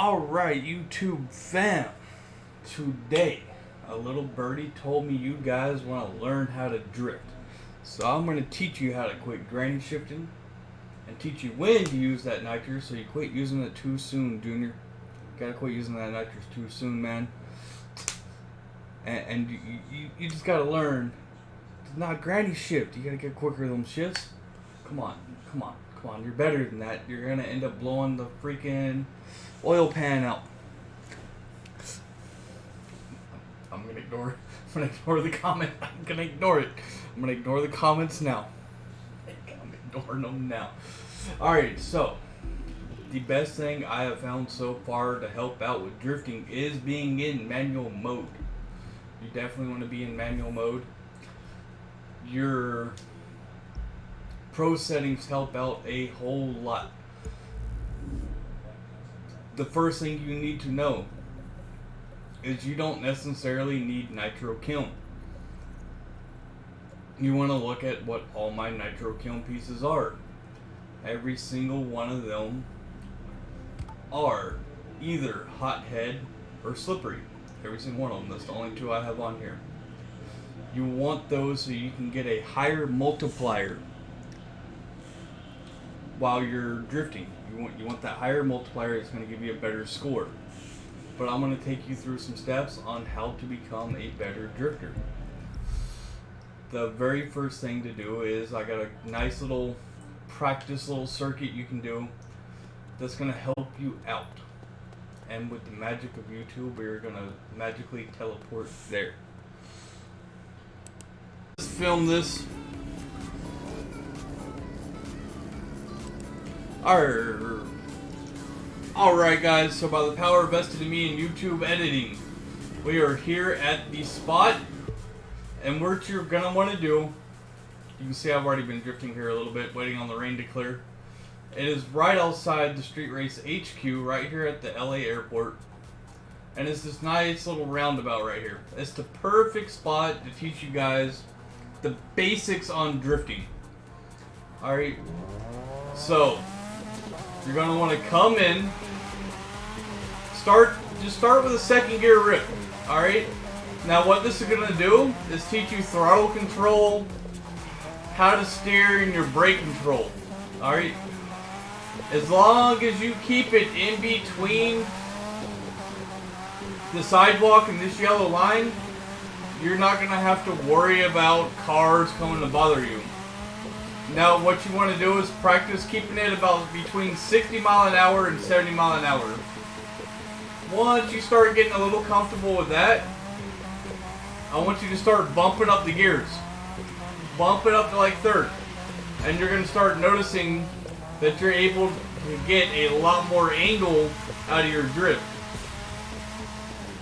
Alright, YouTube fam. Today, a little birdie told me you guys want to learn how to drift. So I'm going to teach you how to quit granny shifting and teach you when to use that nitrous so you quit using it too soon, Junior. You gotta quit using that nitrous too soon, man. And you just gotta learn to not granny shift. You gotta get quicker than them shifts. Come on. You're better than that. You're gonna end up blowing the freaking oil pan out. I'm gonna ignore the comment. I'm gonna ignore it. I'm gonna ignore the comments now. I'm ignoring them now. Alright, so the best thing I have found so far to help out with drifting is being in manual mode. You definitely want to be in manual mode. Your pro settings help out a whole lot. The first thing you need to know is you don't necessarily need nitro kiln. You want to look at what all my nitro kiln pieces are. Every single one of them are either hothead or slippery. Every single one of them. That's the only two I have on here. You want those so you can get a higher multiplier while you're drifting. You want that higher multiplier that's going to give you a better score. But I'm going to take you through some steps on how to become a better drifter. The very first thing to do is I got a nice little practice little circuit you can do that's going to help you out. And with the magic of YouTube, we're going to magically teleport there. Let's film this. Alright guys, so by the power vested in me in YouTube editing, we are here at the spot. And what you're going to want to do, you can see I've already been drifting here a little bit, waiting on the rain to clear. It is right outside the Street Race HQ, right here at the LA airport. And it's this nice little roundabout right here. It's the perfect spot to teach you guys the basics on drifting. Alright, so you're going to want to come in, just start with a second gear rip. Alright, now what this is going to do is teach you throttle control, how to steer, and your brake control. Alright, as long as you keep it in between the sidewalk and this yellow line, you're not going to have to worry about cars coming to bother you. Now what you want to do is practice keeping it about between 60 mile an hour and 70 mile an hour. Once you start getting a little comfortable with that, I want you to start bumping up the gears. Bump it up to like third. And you're going to start noticing that you're able to get a lot more angle out of your drift.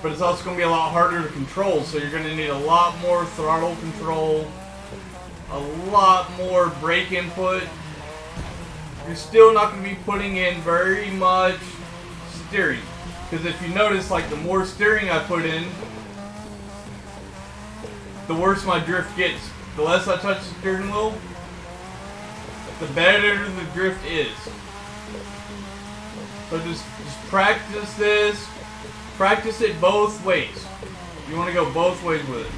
But it's also going to be a lot harder to control, so you're going to need a lot more throttle control, a lot more brake input. You're still not going to be putting in very much steering. Because if you notice, like the more steering I put in, the worse my drift gets. The less I touch the steering wheel, the better the drift is. So just practice this. Practice it both ways. You want to go both ways with it.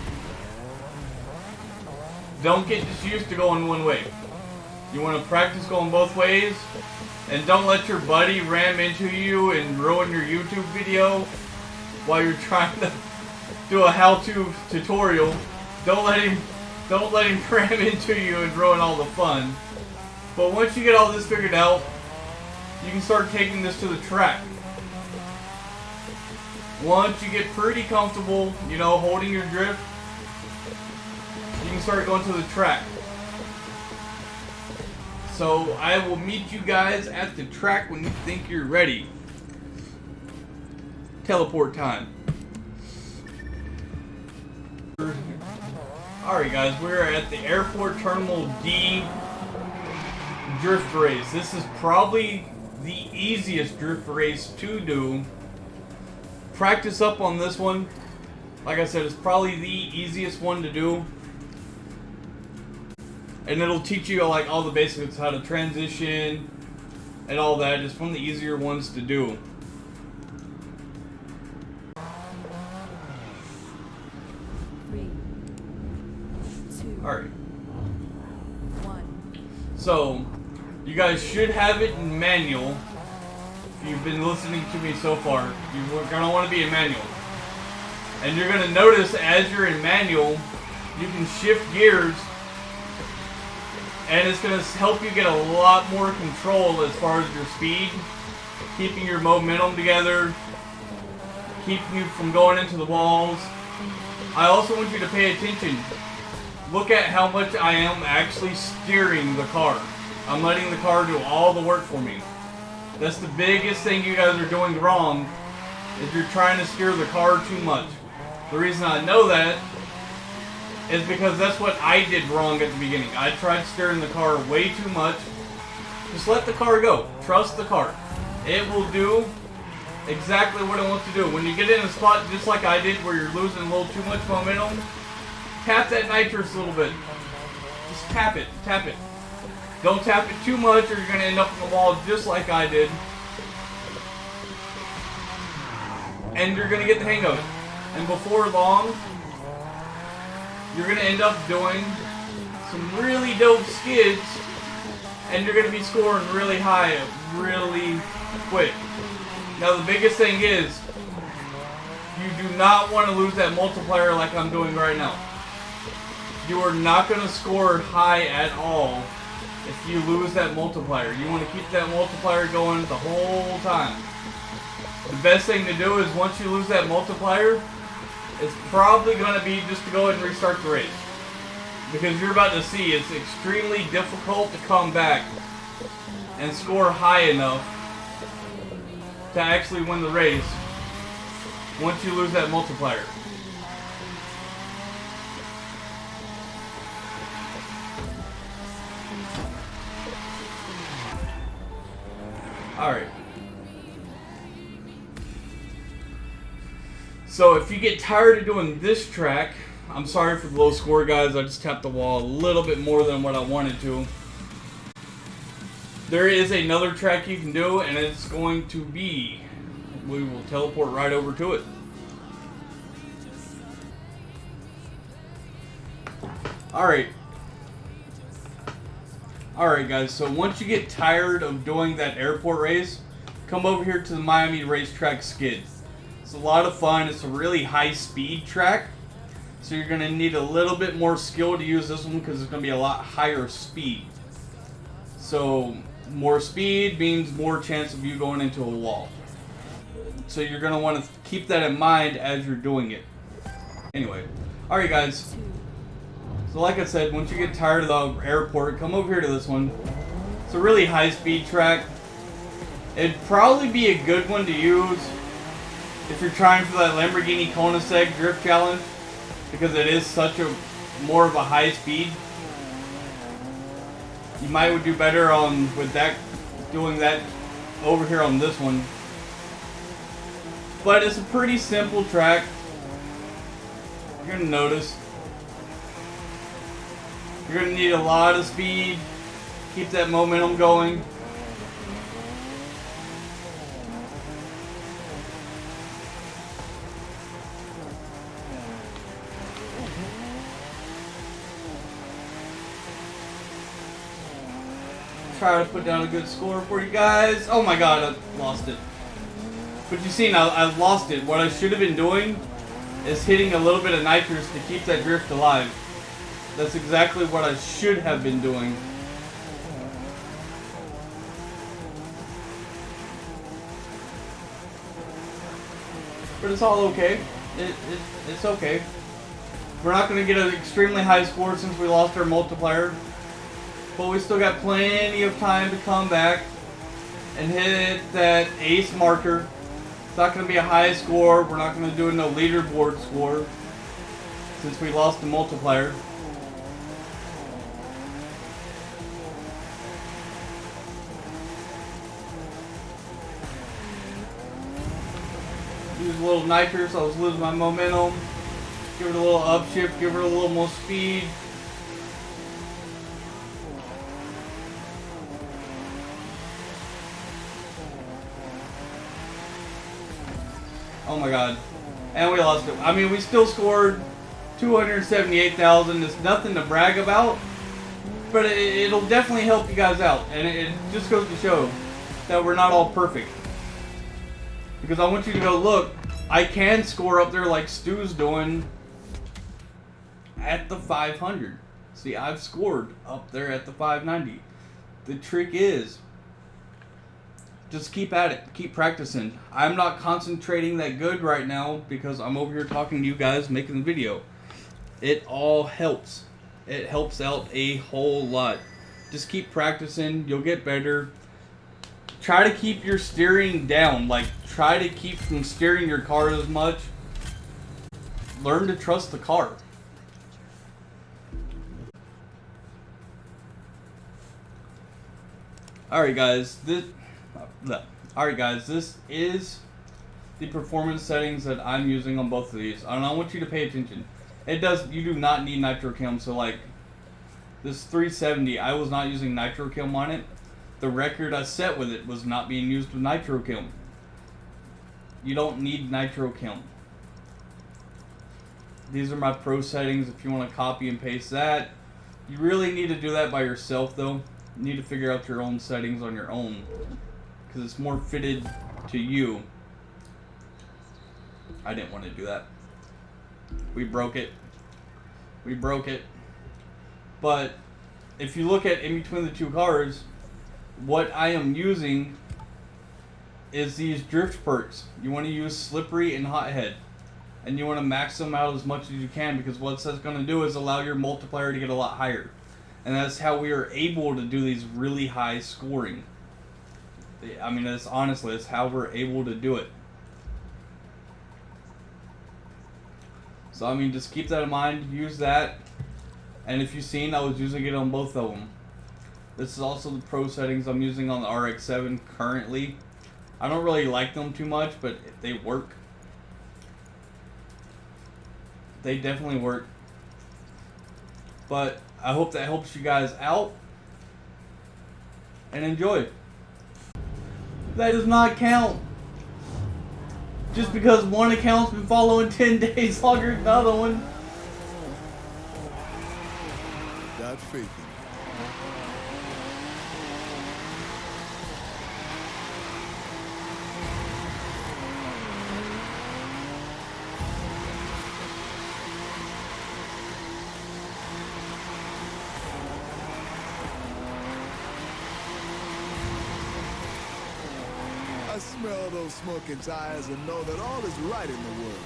Don't get just used to going one way. You want to practice going both ways. And don't let your buddy ram into you and ruin your YouTube video while you're trying to do a how-to tutorial. Don't let him ram into you and ruin all the fun. But once you get all this figured out, you can start taking this to the track. Once you get pretty comfortable, you know, holding your drift, you can start going to the track. So I will meet you guys at the track when you think you're ready. Teleport time. Alright guys, we're at the Airport Terminal D drift race. This is probably the easiest drift race to do. Practice up on this one. Like I said, it's probably the easiest one to do. And it'll teach you like all the basics, how to transition and all that. It's one of the easier ones to do. Alright. So, you guys should have it in manual. If you've been listening to me so far, you're going to want to be in manual. And you're going to notice as you're in manual, you can shift gears. And it's going to help you get a lot more control as far as your speed. Keeping your momentum together. Keeping you from going into the walls. I also want you to pay attention. Look at how much I am actually steering the car. I'm letting the car do all the work for me. That's the biggest thing you guys are doing wrong, is you're trying to steer the car too much. The reason I know that is because that's what I did wrong at the beginning. I tried steering the car way too much. Just let the car go. Trust the car. It will do exactly what it wants to do. When you get in a spot just like I did where you're losing a little too much momentum, tap that nitrous a little bit. Just tap it. Tap it. Don't tap it too much or you're going to end up in the wall just like I did. And you're going to get the hang of it. And before long, you're going to end up doing some really dope skids. And you're going to be scoring really high, really quick. Now the biggest thing is, you do not want to lose that multiplier like I'm doing right now. You are not going to score high at all if you lose that multiplier. You want to keep that multiplier going the whole time. The best thing to do is once you lose that multiplier, it's probably going to be just to go ahead and restart the race. Because you're about to see it's extremely difficult to come back and score high enough to actually win the race once you lose that multiplier. Alright. So if you get tired of doing this track, I'm sorry for the low score, guys. I just tapped the wall a little bit more than what I wanted to. There is another track you can do, and it's going to be... we will teleport right over to it. Alright. Alright, guys. So once you get tired of doing that airport race, come over here to the Miami Racetrack Skid. It's a lot of fun. It's a really high-speed track. So you're going to need a little bit more skill to use this one because it's going to be a lot higher speed. So more speed means more chance of you going into a wall. So you're going to want to keep that in mind as you're doing it. Anyway. Alright guys. So like I said, once you get tired of the airport, come over here to this one. It's a really high speed track. It'd probably be a good one to use if you're trying for that Lamborghini Koenigsegg Drift Challenge. Because it is such a more of a high speed. You might do better on with that, doing that over here on this one. But it's a pretty simple track. You're gonna notice. You're gonna need a lot of speed. Keep that momentum going. Try to put down a good score for you guys. Oh my god, I lost it. But you see now, I lost it. What I should have been doing is hitting a little bit of nitrous to keep that drift alive. That's exactly what I should have been doing. But it's all okay. It's okay. We're not going to get an extremely high score since we lost our multiplier. But we still got plenty of time to come back and hit that ace marker. It's not going to be a high score. We're not going to do no leaderboard score since we lost the multiplier. Use a little nitrous. I was losing my momentum. Give it a little upshift. Give it a little more speed. Oh my god. And we lost it. I mean, we still scored 278,000 is nothing to brag about, but it'll definitely help you guys out. And it just goes to show that we're not all perfect. Because I want you to go, look, I can score up there like Stu's doing at the 500. See, I've scored up there at the 590. The trick is, just keep at it. Keep practicing. I'm not concentrating that good right now because I'm over here talking to you guys, making the video. It all helps. It helps out a whole lot. Just keep practicing. You'll get better. Try to keep your steering down. Like, try to keep from steering your car as much. Learn to trust the car. Alright guys, this is the performance settings that I'm using on both of these. And I want you to pay attention. You do not need NitroKiln. So like this 370, I was not using NitroKiln on it. The record I set with it was not being used with NitroKiln. You don't need NitroKiln. These are my pro settings if you want to copy and paste that. You really need to do that by yourself though. You need to figure out your own settings on your own, because it's more fitted to you. I didn't want to do that. We broke it. We broke it. But if you look at in between the two cars, what I am using is these drift perks. You want to use slippery and hothead, and you want to max them out as much as you can, because what that's going to do is allow your multiplier to get a lot higher. And that's how we are able to do these really high scoring. I mean, that's honestly, that's how we're able to do it. So, I mean, just keep that in mind. Use that. And if you've seen, I was using it on both of them. This is also the pro settings I'm using on the RX-7 currently. I don't really like them too much, but they work. They definitely work. But I hope that helps you guys out. And enjoy. That does not count. Just because one account's been following 10 days longer than the other one. Got faith in I smell those smoking tires and know that all is right in the world.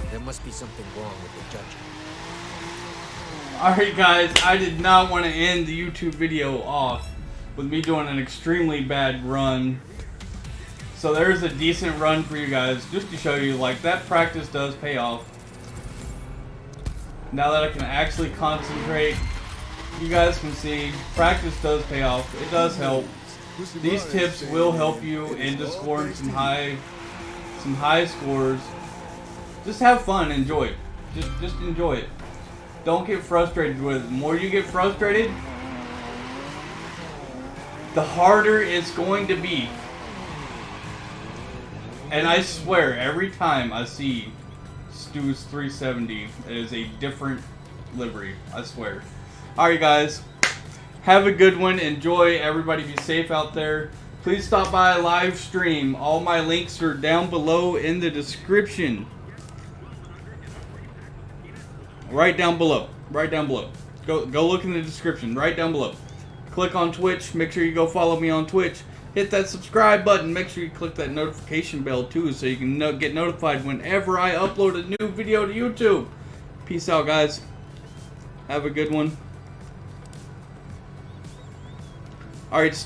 There must be something wrong with the judging. Alright guys, I did not want to end the YouTube video off with me doing an extremely bad run. So there's a decent run for you guys, just to show you, like, that practice does pay off. Now that I can actually concentrate, you guys can see, practice does pay off. It does help. These tips will help you into scoring some high scores. Just have fun, enjoy it. Just enjoy it. Don't get frustrated with it. The more you get frustrated, the harder it's going to be. And I swear, every time I see Stu's 370, it is a different livery. I swear. Alright guys, have a good one. Enjoy. Everybody be safe out there. Please stop by a live stream. All my links are down below in the description. Right down below. Right down below. Go look in the description. Right down below. Click on Twitch. Make sure you go follow me on Twitch. Hit that subscribe button. Make sure you click that notification bell too, so you can get notified whenever I upload a new video to YouTube. Peace out, guys. Have a good one. Alright, Stu.